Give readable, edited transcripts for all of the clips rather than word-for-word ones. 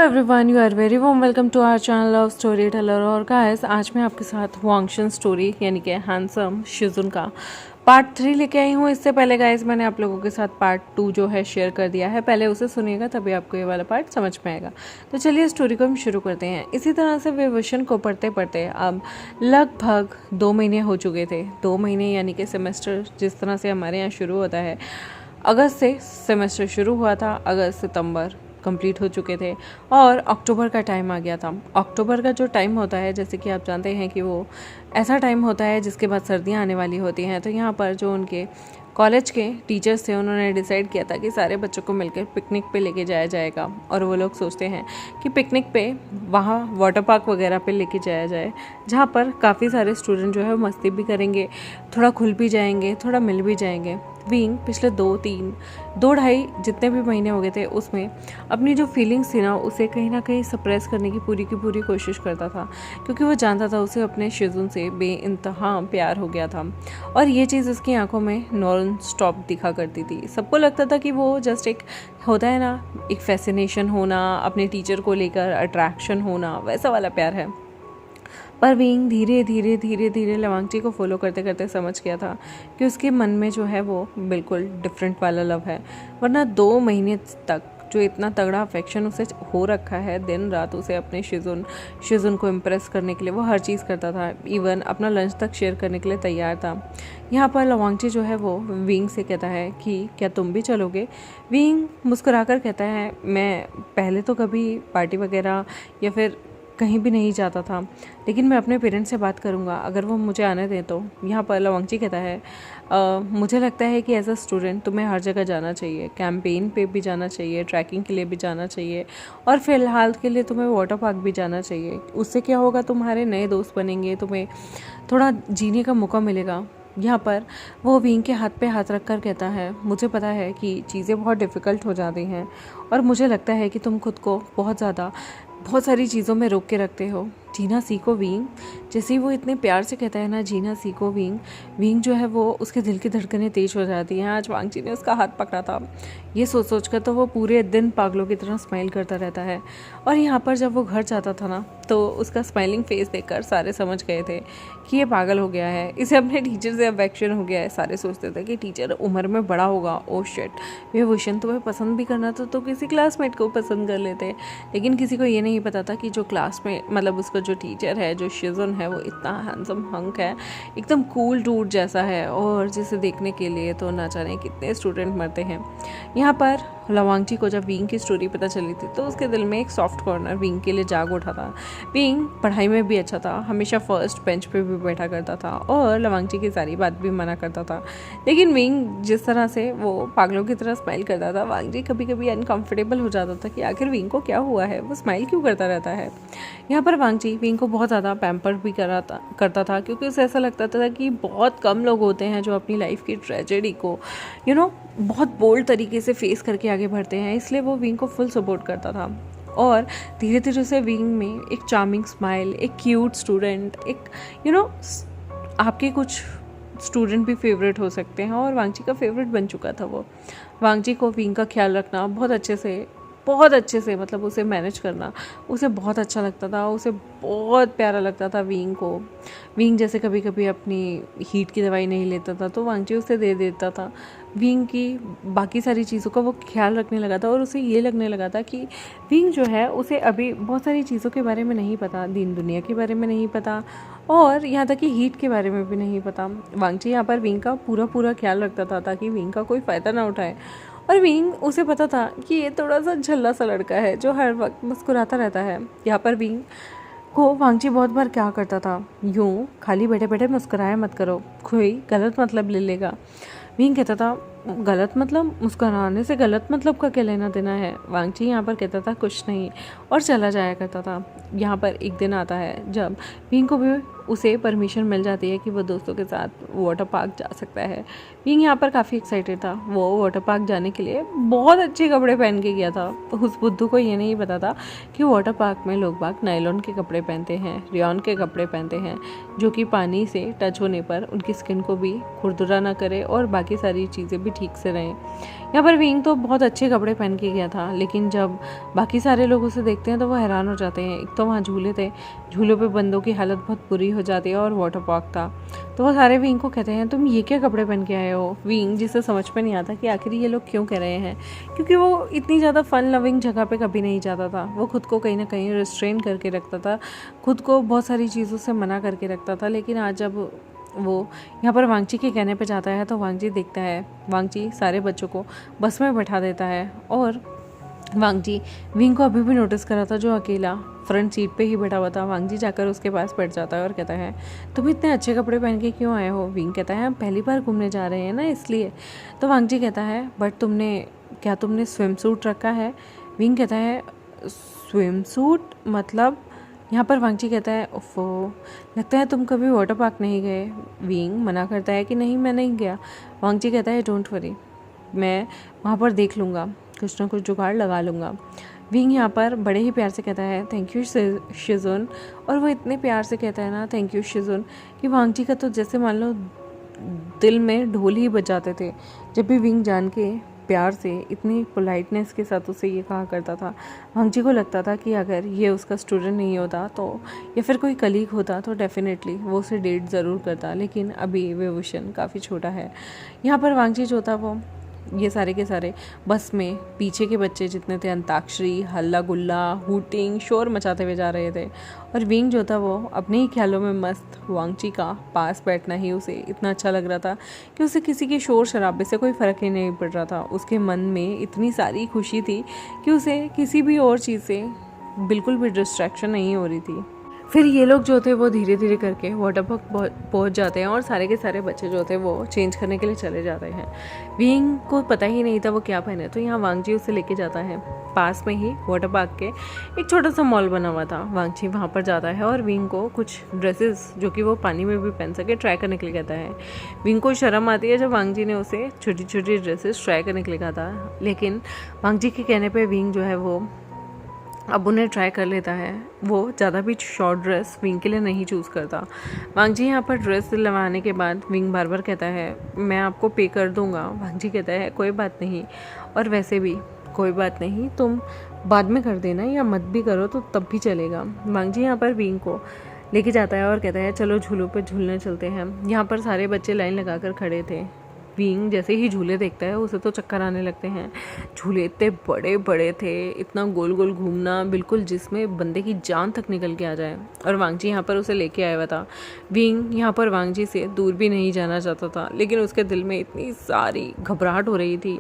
Everyone, you are very warm welcome to our channel of storyteller. और guys, आज मैं आपके साथ वांगशन स्टोरी यानी कि हैंडसम शिजुन का पार्ट 3 लेके आई हूँ। इससे पहले गाइस मैंने आप लोगों के साथ पार्ट 2 जो है शेयर कर दिया है, पहले उसे सुनिएगा तभी आपको ये वाला पार्ट समझ में आएगा। तो चलिए स्टोरी को हम शुरू करते हैं। इसी तरह से विवशन को पढ़ते पढ़ते अब लगभग 2 महीने हो चुके थे। 2 महीने यानी कि सेमेस्टर जिस तरह से हमारे यहाँ शुरू होता है, अगस्त से सेमेस्टर शुरू हुआ था, अगस्त सितंबर कंप्लीट हो चुके थे और अक्टूबर का टाइम आ गया था। अक्टूबर का जो टाइम होता है, जैसे कि आप जानते हैं कि वो ऐसा टाइम होता है जिसके बाद सर्दियां आने वाली होती हैं। तो यहाँ पर जो उनके कॉलेज के टीचर्स थे, उन्होंने डिसाइड किया था कि सारे बच्चों को मिलकर पिकनिक पे लेके जाया जाएगा। और वो लोग सोचते हैं कि पिकनिक पे वहाँ वाटर पार्क वगैरह पे लेके जाया जाए, जहाँ पर काफ़ी सारे स्टूडेंट जो है मस्ती भी करेंगे, थोड़ा खुल भी जाएंगे, थोड़ा मिल भी जाएंगे। विंग पिछले 2-2.5 जितने भी महीने हो गए थे उसमें अपनी जो फीलिंग्स थी ना, उसे कहीं ना कहीं सप्रेस करने की पूरी कोशिश करता था, क्योंकि वो जानता था उसे अपने शिजुन से बेइंतहा प्यार हो गया था। और ये चीज़ उसकी आंखों में नॉन स्टॉप दिखा करती थी। सबको लगता था कि वो जस्ट एक होता है ना, एक फैसिनेशन होना, अपने टीचर को लेकर अट्रैक्शन होना, वैसा वाला प्यार है। पर विंग धीरे धीरे लवांगची को फॉलो करते करते समझ गया था कि उसके मन में जो है वो बिल्कुल डिफरेंट वाला लव है। वरना 2 महीने तक जो इतना तगड़ा अफेक्शन उसे हो रखा है, दिन रात उसे अपने शिजुन को इम्प्रेस करने के लिए वो हर चीज़ करता था। इवन अपना लंच तक शेयर करने के लिए तैयार था। यहाँ पर लवांगची जो है वो विंग से कहता है कि क्या तुम भी चलोगे। विंग मुस्कुराकर कहता है, मैं पहले तो कभी पार्टी वगैरह या फिर कहीं भी नहीं जाता था, लेकिन मैं अपने पेरेंट्स से बात करूंगा अगर वो मुझे आने दें तो। यहाँ पर लवांगची कहता है, मुझे लगता है कि एज अ स्टूडेंट तुम्हें हर जगह जाना चाहिए, कैंपेन पे भी जाना चाहिए, ट्रैकिंग के लिए भी जाना चाहिए, और फ़िलहाल के लिए तुम्हें वाटर पार्क भी जाना चाहिए। उससे क्या होगा, तुम्हारे नए दोस्त बनेंगे, तुम्हें थोड़ा जीने का मौका मिलेगा। यहाँ पर वो विंग के हाथ पे हाथ रख कर कहता है, मुझे पता है कि चीज़ें बहुत डिफ़िकल्ट हो जाती हैं और मुझे लगता है कि तुम खुद को बहुत सारी चीज़ों में रोक के रखते हो। जीना सीखो विंग। जैसे ही वो इतने प्यार से कहता है ना, जीना सीखो विंग, विंग जो है वो उसके दिल की धड़कनें तेज हो जाती हैं। आज वांगची ने उसका हाथ पकड़ा था, ये सोच कर तो वो पूरे दिन पागलों की तरह स्माइल करता रहता है। और यहाँ पर जब वो घर जाता था ना, तो उसका स्माइलिंग फेस देखकर सारे समझ गए थे कि ये पागल हो गया है, इसे अपने टीचर से अफेक्शन हो गया है। सारे सोचते थे कि टीचर उम्र में बड़ा होगा। ओ शिट, विभूषण तुम्हें पसंद भी करना था तो किसी क्लासमेट को पसंद कर लेते। लेकिन किसी को ये नहीं पता था कि जो क्लास में मतलब उसका जो टीचर है, जो शिजुन है, वो इतना हैंडसम हंक है, एकदम कूल डूड जैसा है, और जिसे देखने के लिए तो ना जाने कितने स्टूडेंट मरते हैं। यहाँ पर लवांगची को जब विंग की स्टोरी पता चली थी तो उसके दिल में एक सॉफ्ट कॉर्नर विंग के लिए जाग उठा था। विंग पढ़ाई में भी अच्छा था, हमेशा फर्स्ट बेंच पे भी बैठा करता था और लवांगची की सारी बात भी मना करता था। लेकिन विंग जिस तरह से वो पागलों की तरह स्माइल करता था, वांगची कभी कभी अनकंफर्टेबल हो जाता था कि आखिर विंग को क्या हुआ है, वो स्माइल क्यों करता रहता है। यहाँ पर वांगची विंग को बहुत ज़्यादा पैम्पर भी करता था, क्योंकि उसे ऐसा लगता था कि बहुत कम लोग होते हैं जो अपनी लाइफ की ट्रेजेडी को बहुत बोल्ड तरीके से फेस करके आगे बढ़ते हैं। इसलिए वो विंग को फुल सपोर्ट करता था। और धीरे धीरे उसे विंग में एक चार्मिंग स्माइल, एक क्यूट स्टूडेंट, एक आपके कुछ स्टूडेंट भी फेवरेट हो सकते हैं, और वांगची का फेवरेट बन चुका था वो। वांगची को विंग का ख्याल रखना बहुत अच्छे से मतलब उसे मैनेज करना उसे बहुत अच्छा लगता था, उसे बहुत प्यारा लगता था विंग को। विंग जैसे कभी कभी अपनी हीट की दवाई नहीं लेता था तो वांगची उसे दे देता था। विंग की बाकी सारी चीज़ों का वो ख्याल रखने लगा था, और उसे ये लगने लगा था कि विंग जो है उसे अभी बहुत सारी चीज़ों के बारे में नहीं पता, दीन दुनिया के बारे में नहीं पता, और यहाँ तक कि हीट के बारे में भी नहीं पता। वांगची यहाँ पर विंग का पूरा ख्याल रखता था ताकि विंग का कोई फ़ायदा ना उठाए। और विंग उसे पता था कि ये थोड़ा सा झल्ला सा लड़का है जो हर वक्त मुस्कुराता रहता है। यहाँ पर विंग को वांगची बहुत बार क्या करता था, यूँ खाली बैठे बैठे मुस्कुराया मत करो, कोई गलत मतलब ले लेगा। विंग कहता था, गलत मतलब? मुस्कुराने से गलत मतलब का क्या लेना देना है। वांगची यहाँ पर कहता था कुछ नहीं, और चला जाया करता था। यहाँ पर एक दिन आता है जब विंग को भी उसे परमिशन मिल जाती है कि वो दोस्तों के साथ वाटर पार्क जा सकता है। विंग यहाँ पर काफ़ी एक्साइटेड था। वो वाटर पार्क जाने के लिए बहुत अच्छे कपड़े पहन के गया था। उस बुद्धू को ये नहीं पता था कि वाटर पार्क में लोग बाग नायलॉन के कपड़े पहनते हैं, रेयॉन के कपड़े पहनते हैं, जो कि पानी से टच होने पर उनकी स्किन को भी खुरदुरा ना करे और बाकी सारी चीज़ें भी भी ठीक से रहें। यहाँ पर विंग तो बहुत अच्छे कपड़े पहन के गया था, लेकिन जब बाकी सारे लोग उसे देखते हैं तो वो हैरान हो जाते हैं। एक तो वहाँ झूले थे, झूलों पे बंदों की हालत बहुत बुरी हो जाती है, और वाटर पार्क था। तो वो सारे विंग को कहते हैं तुम ये क्या कपड़े पहन के आए हो। विंग, जिसे समझ में नहीं आता कि आखिर ये लोग क्यों कह रहे हैं, क्योंकि वो इतनी ज़्यादा फन लविंग जगह पे कभी नहीं जाता था। वो खुद को कहीं ना कहीं रिस्ट्रेन करके रखता था, खुद को बहुत सारी चीज़ों से मना करके रखता था। लेकिन आज जब वो यहाँ पर वांगची के कहने पे जाता है तो वांगची देखता है, वांगची सारे बच्चों को बस में बैठा देता है, और वांगची विंग को अभी भी नोटिस कर रहा था जो अकेला फ्रंट सीट पे ही बैठा हुआ था। वांगची जाकर उसके पास बैठ जाता है और कहता है तुम इतने अच्छे कपड़े पहन के क्यों आए हो। विंग कहता है हम पहली बार घूमने जा रहे हैं ना, इसलिए। तो वांगची कहता है बट तुमने स्विम सूट रखा है। विंग कहता है स्विम सूट मतलब। यहाँ पर वांगची कहता है ओफो, लगता है तुम कभी वाटर पार्क नहीं गए। विंग मना करता है कि नहीं मैं नहीं गया। वांगची कहता है डोंट वरी, मैं वहाँ पर देख लूँगा, कुछ ना कुछ जुगाड़ लगा लूँगा। विंग यहाँ पर बड़े ही प्यार से कहता है थैंक यू शिजुन, और वो इतने प्यार से कहता है ना थैंक यू शिजुन कि वांगची का तो जैसे मान लो दिल में ढोल ही बजाते थे जब भी विंग जान के प्यार से इतनी पोलाइटनेस के साथ उसे ये कहा करता था। वांगची को लगता था कि अगर ये उसका स्टूडेंट नहीं होता तो या फिर कोई कलीग होता तो डेफिनेटली वो उसे डेट ज़रूर करता, लेकिन अभी विभूषण काफ़ी छोटा है। यहाँ पर वांगची जो था वो ये सारे के सारे बस में पीछे के बच्चे जितने थे अंताक्षरी, हल्ला गुल्ला, हूटिंग, शोर मचाते हुए जा रहे थे, और विंग जो था वो अपने ही ख्यालों में मस्त। वांगची का पास बैठना ही उसे इतना अच्छा लग रहा था कि उसे किसी के शोर शराबे से कोई फ़र्क ही नहीं पड़ रहा था। उसके मन में इतनी सारी खुशी थी कि उसे किसी भी और चीज़ से बिल्कुल भी डिस्ट्रैक्शन नहीं हो रही थी। फिर ये लोग जो थे वो धीरे धीरे करके वाटर पार्क पहुँच जाते हैं, और सारे के सारे बच्चे जो थे वो चेंज करने के लिए चले जाते हैं। विंग को पता ही नहीं था वो क्या पहने, तो यहाँ वांगची उसे लेके जाता है। पास में ही वाटर पार्क के एक छोटा सा मॉल बना हुआ था। वांगची वहाँ पर जाता है और विंग को कुछ ड्रेसेस जो कि वो पानी में भी पहन सके ट्राई करने के लिए कहता है। विंग को शर्म आती है जब वांगची ने उसे छोटी छोटी ड्रेसेस ट्राई करने के लिए कहा था, लेकिन वांगची के कहने पर विंग जो है वो अब उन्हें ट्राई कर लेता है। वो ज़्यादा भी शॉर्ट ड्रेस विंग के लिए नहीं चूज़ करता। वांगची यहाँ पर ड्रेस दिलवाने के बाद विंग बार बार कहता है मैं आपको पे कर दूँगा। वांगची कहता है कोई बात नहीं, और वैसे भी कोई बात नहीं, तुम बाद में कर देना या मत भी करो तो तब भी चलेगा। वांगची यहाँ पर विंग को लेके जाता है और कहता है चलो झूलों पर झूलने चलते हैं। यहाँ पर सारे बच्चे लाइन लगा कर खड़े थे। विंग जैसे ही झूले देखता है उसे तो चक्कर आने लगते हैं। झूले इतने बड़े बड़े थे, इतना गोल गोल घूमना, बिल्कुल जिसमें बंदे की जान तक निकल के आ जाए, और वांगची यहाँ पर उसे लेके आया हुआ था। विंग यहाँ पर वांगची से दूर भी नहीं जाना चाहता था, लेकिन उसके दिल में इतनी सारी घबराहट हो रही थी।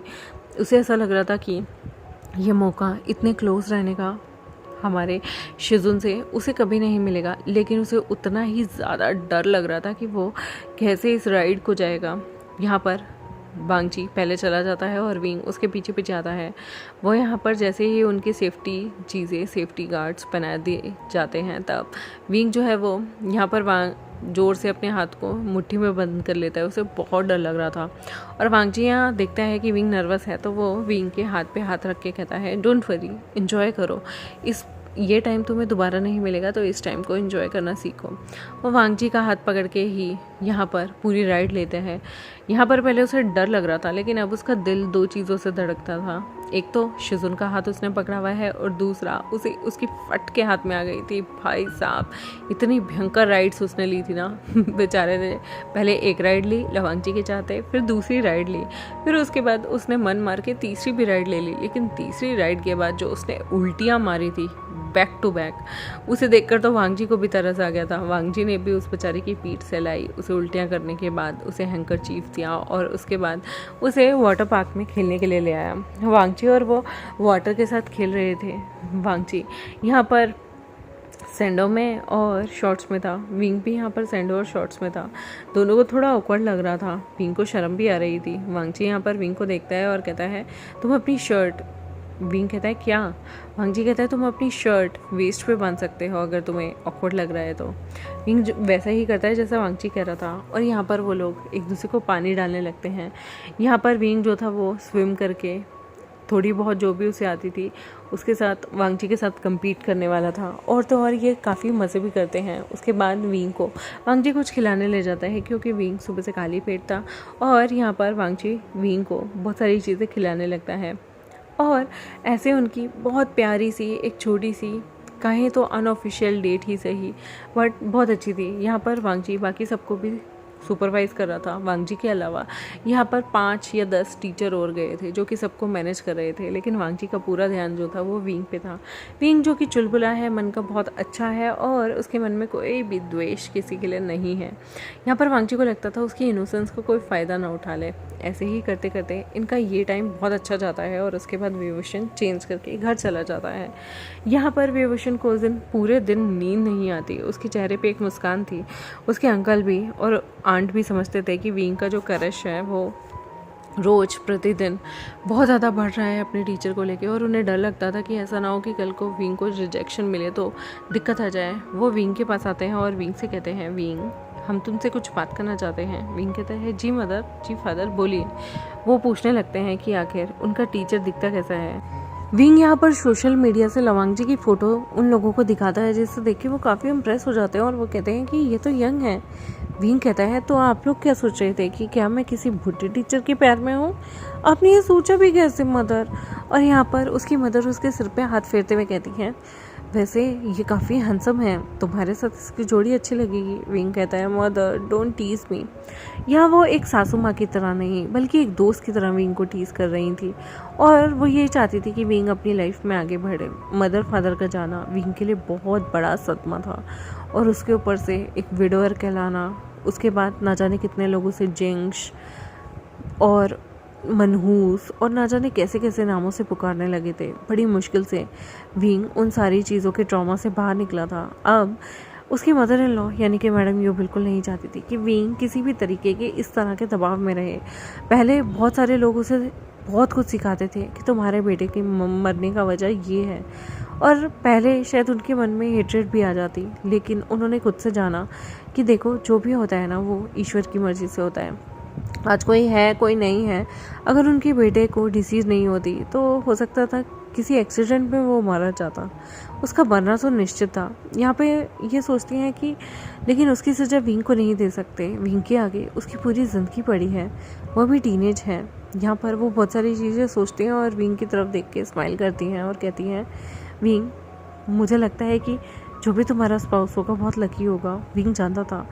उसे ऐसा लग रहा था कि ये मौका इतने क्लोज रहने का हमारे शिजुन से उसे कभी नहीं मिलेगा, लेकिन उसे उतना ही ज़्यादा डर लग रहा था कि वो कैसे इस राइड को जाएगा। यहाँ पर वांगची पहले चला जाता है और विंग उसके पीछे पीछे आता है। वो यहाँ पर जैसे ही उनकी सेफ्टी गार्ड्स पहना दिए जाते हैं, तब विंग जो है वो यहाँ पर जोर से अपने हाथ को मुट्ठी में बंद कर लेता है। उसे बहुत डर लग रहा था, और वांगची यहाँ देखता है कि विंग नर्वस है, तो वो विंग के हाथ पे हाथ रख के कहता है डोंट वरी, एंजॉय करो, ये टाइम तुम्हें दोबारा नहीं मिलेगा, तो इस टाइम को एंजॉय करना सीखो। वो वांगची का हाथ पकड़ के ही यहाँ पर पूरी राइड लेते हैं। यहाँ पर पहले उसे डर लग रहा था, लेकिन अब उसका दिल दो चीज़ों से धड़कता था। एक तो शिजुन का हाथ उसने पकड़ा हुआ है, और दूसरा उसे उसकी फट के हाथ में आ गई थी। भाई साहब, इतनी भयंकर राइड्स उसने ली थी ना बेचारे ने। पहले एक राइड ली वांगची के चाहते, फिर दूसरी राइड ली, फिर उसके बाद उसने मन मार के तीसरी भी राइड ले ली। लेकिन तीसरी राइड के बाद जो उसने उल्टियाँ मारी थी बैक टू बैक, उसे देखकर तो वांगची को भी तरस आ गया था। वांगची ने भी उस बेचारे की पीठ से लाई, उसे उल्टियाँ करने के बाद उसे हैंकरचीफ दिया, और उसके बाद उसे वाटर पार्क में खेलने के लिए ले आया। वांगची और वो वाटर के साथ खेल रहे थे। वांगची यहाँ पर सैंडो में और शॉर्ट्स में था, विंग भी यहाँ पर सैंडो और शॉर्ट्स में था। दोनों को थोड़ा ऑकवर्ड लग रहा था, विंग को शर्म भी आ रही थी। वांगची यहाँ पर विंग को देखता है और कहता है तुम अपनी शर्ट, विंग कहता है क्या? वांगची कहता है तुम अपनी शर्ट वेस्ट पे बांध सकते हो अगर तुम्हें ऑकवर्ड लग रहा है तो। विंग वैसा ही करता है जैसा वांगची कह रहा था, और यहाँ पर वो लोग एक दूसरे को पानी डालने लगते हैं। यहाँ पर विंग जो था वो स्विम करके थोड़ी बहुत जो भी उसे आती थी उसके साथ वांगची के साथ compete करने वाला था। और तो और ये काफ़ी मज़े भी करते हैं। उसके बाद विंग को वांगची कुछ खिलाने ले जाता है क्योंकि विंग सुबह से खाली पेट था, और यहाँ पर वांगची विंग को बहुत सारी चीज़ें खिलाने लगता है। और ऐसे उनकी बहुत प्यारी सी एक छोटी सी कहें तो अनऑफिशियल डेट ही सही, बट बहुत अच्छी थी। यहाँ पर वांगची बाकी सबको भी सुपरवाइज़ कर रहा था। वांगची के अलावा यहाँ पर 5 या 10 टीचर और गए थे जो कि सबको मैनेज कर रहे थे, लेकिन वांगची का पूरा ध्यान जो था वो विंग पे था। विंग जो कि चुलबुला है, मन का बहुत अच्छा है, और उसके मन में कोई भी द्वेष किसी के लिए नहीं है। यहाँ पर वांगची को लगता था उसकी इनोसेंस को कोई फ़ायदा ना उठा ले। ऐसे ही करते करते इनका ये टाइम बहुत अच्छा जाता है, और उसके बाद विभूषण चेंज करके घर चला जाता है। यहाँ पर विभूषण को उस दिन पूरे दिन नींद नहीं आती। उसके चेहरे पे एक मुस्कान थी। उसके अंकल भी और आंट भी समझते थे कि विंग का जो क्रश है वो रोज़ प्रतिदिन बहुत ज़्यादा बढ़ रहा है अपने टीचर को लेके, और उन्हें डर लगता था कि ऐसा ना हो कि कल को विंग को रिजेक्शन मिले तो दिक्कत आ जाए। वो विंग के पास आते हैं और विंग से कहते हैं, विंग हम तुमसे कुछ बात करना चाहते हैं। विंग कहता है, जी मदर, जी फादर, बोलिए। वो पूछने लगते हैं कि आखिर उनका टीचर दिखता कैसा है। विंग यहाँ पर सोशल मीडिया से लवांगजी की फ़ोटो उन लोगों को दिखाता है, जिससे देख के वो काफ़ी इम्प्रेस हो जाते हैं, और वो कहते हैं कि ये तो यंग है। विंग कहता है, तो आप लोग क्या सोच रहे थे कि क्या मैं किसी बुढ़े टीचर के प्यार में हूँ? आपने ये सोचा भी कैसे मदर? और यहाँ पर उसकी मदर उसके सिर पे हाथ फेरते हुए कहती हैं, वैसे ये काफ़ी हैंडसम है, तुम्हारे साथ इसकी जोड़ी अच्छी लगेगी। विंग कहता है, मदर डोंट टीज मी। यहाँ वो एक सासू माँ की तरह नहीं बल्कि एक दोस्त की तरह विंग को टीज कर रही थी, और वो ये चाहती थी कि विंग अपनी लाइफ में आगे बढ़े। मदर फादर का जाना विंग के लिए बहुत बड़ा सदमा था, और उसके ऊपर से एक विडोअर कहलाना, उसके बाद ना जाने कितने लोगों से जिंक्स और मनहूस और ना जाने कैसे कैसे नामों से पुकारने लगे थे। बड़ी मुश्किल से विंग उन सारी चीज़ों के ट्रॉमा से बाहर निकला था। अब उसकी मदर इन लॉ यानी कि मैडम यू बिल्कुल नहीं चाहती थी कि विंग किसी भी तरीके के इस तरह के दबाव में रहे। पहले बहुत सारे लोग उसे बहुत कुछ सिखाते थे कि तुम्हारे बेटे की मरने का वजह ये है, और पहले शायद उनके मन में हेट्रेड भी आ जाती, लेकिन उन्होंने खुद से जाना कि देखो जो भी होता है ना वो ईश्वर की मर्ज़ी से होता है। आज कोई है कोई नहीं है, अगर उनके बेटे को डिसीज़ नहीं होती तो हो सकता था किसी एक्सीडेंट में वो मारा जाता। उसका मरना तो निश्चित था। यहाँ पे ये सोचती हैं कि लेकिन उसकी सज़ा विंग को नहीं दे सकते। विंग के आगे उसकी पूरी ज़िंदगी पड़ी है, वो भी टीनेज है। यहाँ पर वो बहुत सारी चीज़ें सोचती हैं और विंग की तरफ देख के स्माइल करती हैं और कहती हैं, विंग मुझे लगता है कि जो भी तुम्हारा स्पाउस होगा बहुत लकी होगा। विंग जानता था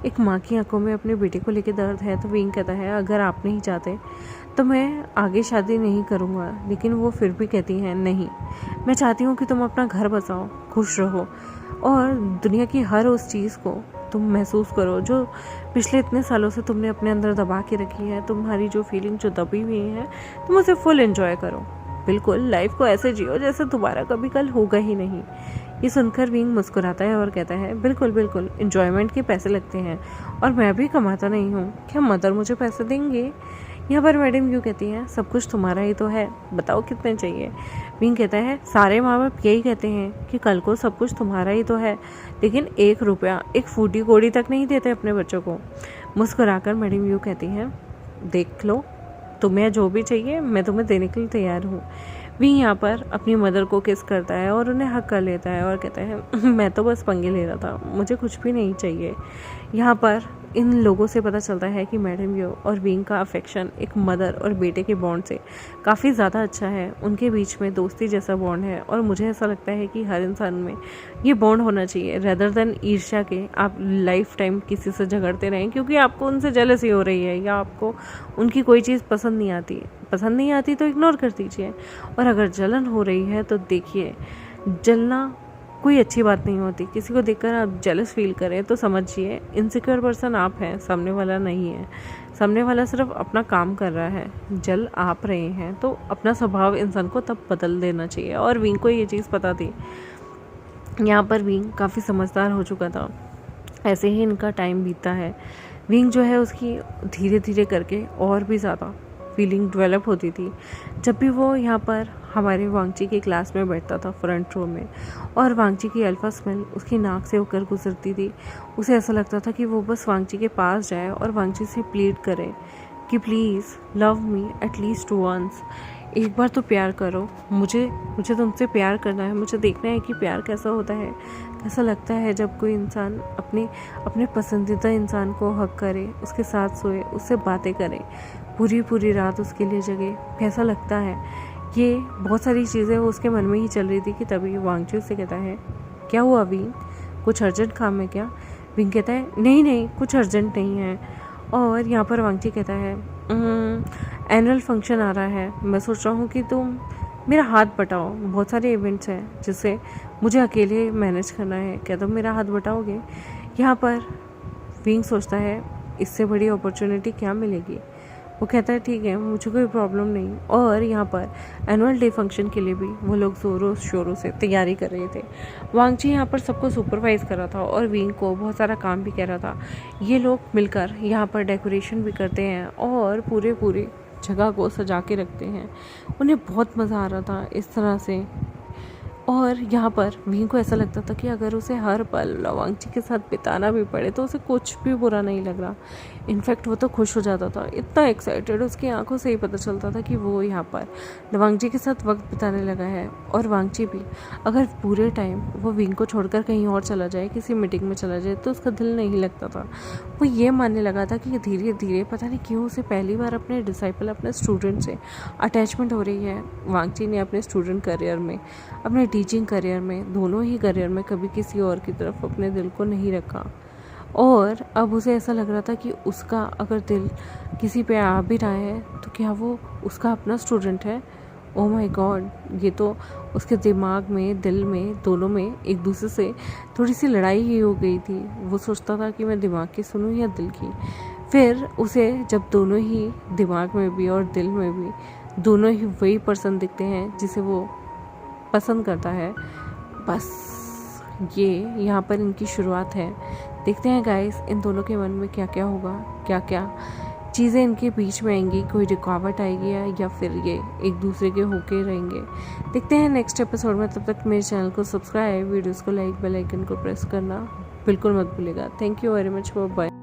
एक माँ की आंखों में अपने बेटे को लेकर दर्द है, तो विंग कहता है, अगर आप नहीं चाहते तो मैं आगे शादी नहीं करूँगा। लेकिन वो फिर भी कहती हैं, नहीं, मैं चाहती हूँ कि तुम अपना घर बसाओ, खुश रहो, और दुनिया की हर उस चीज़ को तुम महसूस करो जो पिछले इतने सालों से तुमने अपने अंदर दबा के रखी है। तुम्हारी जो फीलिंग जो दबी हुई है तुम उसे फुल एंजॉय करो। बिल्कुल लाइफ को ऐसे जियो जैसे दोबारा कभी कल होगा ही नहीं। ये सुनकर विंग मुस्कुराता है और कहता है, बिल्कुल बिल्कुल, एंजॉयमेंट के पैसे लगते हैं और मैं भी कमाता नहीं हूँ, क्या मदर मुझे पैसे देंगे? यहाँ पर मैडम यूँ कहती हैं, सब कुछ तुम्हारा ही तो है, बताओ कितने चाहिए? विंग कहता है, सारे माँ बाप यही कहते हैं कि कल को सब कुछ तुम्हारा ही तो है, लेकिन 1 रुपया, एक फूटी कोड़ी तक नहीं देते अपने बच्चों को। मुस्कुराकर मैडम यूँ कहती हैं, देख लो, तुम्हें जो भी चाहिए मैं तुम्हें देने के लिए तैयार हूँ। विंग यहाँ पर अपनी मदर को किस करता है और उन्हें हक कर लेता है और कहता है, मैं तो बस पंगे ले रहा था, मुझे कुछ भी नहीं चाहिए। यहाँ पर इन लोगों से पता चलता है कि मैडम यो और विंग का अफेक्शन एक मदर और बेटे के बॉन्ड से काफ़ी ज़्यादा अच्छा है। उनके बीच में दोस्ती जैसा बॉन्ड है, और मुझे ऐसा लगता है कि हर इंसान में ये बॉन्ड होना चाहिए, रेदर देन ईर्ष्या के आप लाइफ टाइम किसी से झगड़ते रहें क्योंकि आपको उनसे जेलसी हो रही है या आपको उनकी कोई चीज़ पसंद नहीं आती तो इग्नोर कर दीजिए। और अगर जलन हो रही है तो देखिए, जलना कोई अच्छी बात नहीं होती। किसी को देखकर आप जेलस फील करें तो समझिए इनसिक्योर पर्सन आप हैं, सामने वाला नहीं है। सामने वाला सिर्फ अपना काम कर रहा है, जल आप रहे हैं, तो अपना स्वभाव इंसान को तब बदल देना चाहिए। और विंग को ये चीज़ पता थी। यहाँ पर विंग काफ़ी समझदार हो चुका था। ऐसे ही इनका टाइम बीतता है। विंग जो है उसकी धीरे धीरे करके और भी ज़्यादा फीलिंग डेवलप होती थी। जब भी वो यहाँ पर हमारे वांगची की क्लास में बैठता था फ्रंट रो में, और वांगची की अल्फ़ा स्मेल उसकी नाक से होकर गुजरती थी, उसे ऐसा लगता था कि वो बस वांगची के पास जाए और वांगची से प्लीड करे कि please love me at least once. एक बार तो प्यार करो, मुझे तुमसे प्यार करना है, मुझे देखना है कि प्यार कैसा होता है, कैसा लगता है जब कोई इंसान अपने पसंदीदा इंसान को हक करे, उसके साथ सोए, उससे बातें करे, पूरी रात उसके लिए जगे, कैसा लगता है। ये बहुत सारी चीज़ें वो उसके मन में ही चल रही थी कि तभी वांगचू से कहता है, क्या हुआ विंग, कुछ अर्जेंट काम है क्या? विंग कहता है, नहीं कुछ अर्जेंट नहीं है। और यहाँ पर वांगची कहता है, एनुअल फंक्शन आ रहा है, मैं सोच रहा हूँ कि तुम मेरा हाथ बटाओ, बहुत सारे इवेंट्स हैं जिसे मुझे अकेले मैनेज करना है, क्या तुम मेरा हाथ बटाओगे? यहाँ पर विंग सोचता है इससे बड़ी अपॉर्चुनिटी क्या मिलेगी। वो कहता है ठीक है, मुझे कोई प्रॉब्लम नहीं। और यहाँ पर एनुअल डे फंक्शन के लिए भी वो लोग ज़ोरों शोरों से तैयारी कर रहे थे। वांगची यहाँ पर सबको सुपरवाइज़ कर रहा था और विंग को बहुत सारा काम भी कर रहा था। ये लोग मिलकर यहाँ पर डेकोरेशन भी करते हैं और पूरी जगह को सजा के रखते हैं। उन्हें बहुत मज़ा आ रहा था इस तरह से। और यहाँ पर विंग को ऐसा लगता था कि अगर उसे हर पल वांगची के साथ बिताना भी पड़े तो उसे कुछ भी बुरा नहीं लग रहा। इनफैक्ट वो तो खुश हो जाता था, इतना एक्साइटेड, उसकी आंखों से ही पता चलता था कि वो यहाँ पर वांगची के साथ वक्त बिताने लगा है। और वांगची भी अगर पूरे टाइम वो विंग को छोड़कर कहीं और चला जाए, किसी मीटिंग में चला जाए, तो उसका दिल नहीं लगता था। वो ये मानने लगा था कि धीरे धीरे पता नहीं क्यों उसे पहली बार अपने डिसाइपल, अपने स्टूडेंट से अटैचमेंट हो रही है। वांगची ने अपने स्टूडेंट करियर में, अपने टीचिंग करियर में, दोनों ही करियर में कभी किसी और की तरफ अपने दिल को नहीं रखा। और अब उसे ऐसा लग रहा था कि उसका अगर दिल किसी पे आ भी रहा है तो क्या वो उसका अपना स्टूडेंट है। ओह माय गॉड, ये तो उसके दिमाग में, दिल में, दोनों में एक दूसरे से थोड़ी सी लड़ाई ही हो गई थी। वो सोचता था कि मैं दिमाग की सुनूं या दिल की। फिर उसे जब दोनों ही दिमाग में भी और दिल में भी दोनों ही वही पर्सन दिखते हैं जिसे वो पसंद करता है, बस ये यहाँ पर इनकी शुरुआत है। देखते हैं गाइस इन दोनों के मन में क्या क्या होगा, क्या क्या चीज़ें इनके बीच में आएंगी, कोई रुकावट आएगी या फिर ये एक दूसरे के होके रहेंगे। देखते हैं नेक्स्ट एपिसोड में। तब तक मेरे चैनल को सब्सक्राइब, वीडियोस को लाइक, बेल आइकन को प्रेस करना बिल्कुल मत भूलिएगा। Thank you very much, bye.